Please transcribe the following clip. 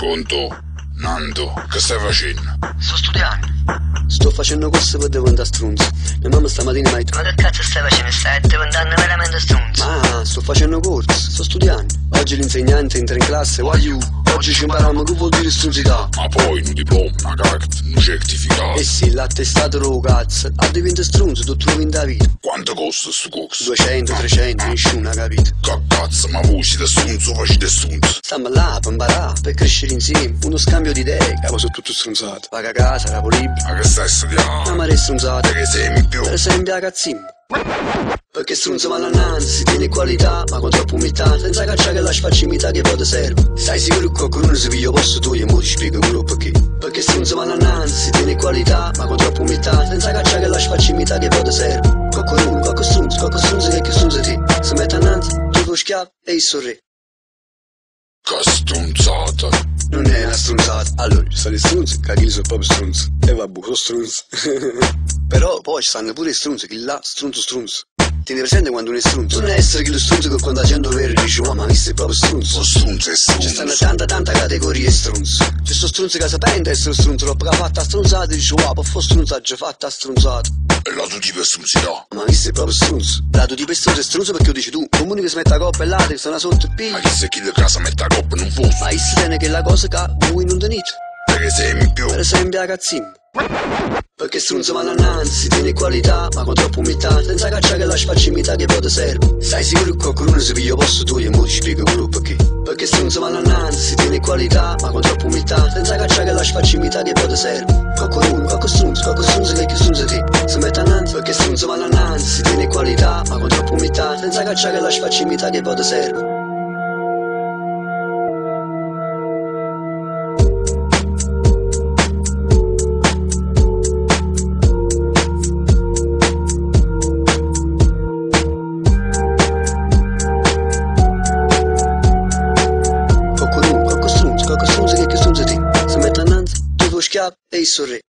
Pronto? Nando, che stai facendo? Sto studiando. Sto facendo corso per diventare stronzo. Mia mamma stamattina mi ha detto: Ma che cazzo stai facendo? Stai diventando veramente stronzo. ma sto facendo corso, sto studiando. Oggi l'insegnante entra in classe, oggi ci impariamo che vuol dire stronzità. Ma poi un diploma, una carta, un certificato. Eh sì, l'attestato lo cazzo. A diventa stronzo, tu trovi in da vita. Quanto costa sto corso? 200, 300, nessuno ha capito. Che cazzo, ma voi siete stronzo o facete stronzo? Stiamo là per imparare, per crescere insieme. Uno scambio di idee, capo sono tutto stronzato. Paga casa, capo libero. Ma che stai studiando? Ma è stronzato. Per esempio? Per esempio a cazzimma. Perché stronzo va all'annanzi, si tiene qualità, ma con troppa umiltà, senza caccia che la sfaccimità che poi ti serve. Stai sicuro che qualcuno si piglia posto tu e mo ti spiego quello perché. Perché stronzo va all'annanzi, si tiene qualità, ma con troppa umiltà, senza caccia che la sfaccimità che poi ti serve. Qualcuno stronzo che stronzo te. Si mette annanzi, tu lo schiavo e il sorre. Che stronzata. Non è una stronzata. Allora, ci stanno i stronzi, che chi sono proprio stronzi. E vabbè, sono stronzi. Però poi ci stanno pure i stronzi, chi là, stronzo. Tieni presente quando uno è stronzo? Non è essere che lo stronzo che quando la gente vero dice: ma questo è proprio stronzo. Lo stronzo è stronzo. Ci stanno tanta categorie stronzo. C'è sto stronzo che sapente essere stronzo, troppo che ha fatto a stronzata e dice: wow, per fare stronzaggio fatta a stronzata. E lato tipo è stronzità. Ma questo è proprio stronzo. Lato tipo è stronzo perché lo dici tu. Comuni che si mette a coppa e là, che stanno sotto e Ma piglia. chi se chi di casa mette a coppa non fosse? Ma questo tiene che la cosa che voi non tenete. Per esempio? Per esempio a cazzimma. Perché stronzo va all'annanzi, si tiene qualità, ma con troppa umiltà, senza caccia che la sfaccimità che poi ti serve. Stai sicuro che qualcuno si piglia posto tu e mo ti spiego quello perché. Perché stronzo va all'annanzi, si tiene qualità, ma con troppa umiltà, senza caccia che la sfaccimità che poi ti serve. Qualcuno stronzo che stronzo te. Si mette annanzi, perché stronzo va all'annanzi, si tiene qualità, ma con troppa umiltà, senza caccia che la sfaccimità che poi ti serve. Qualcuno stronzo che stronzo te. Si mette annanzi, tu lo schiavo e il sorre.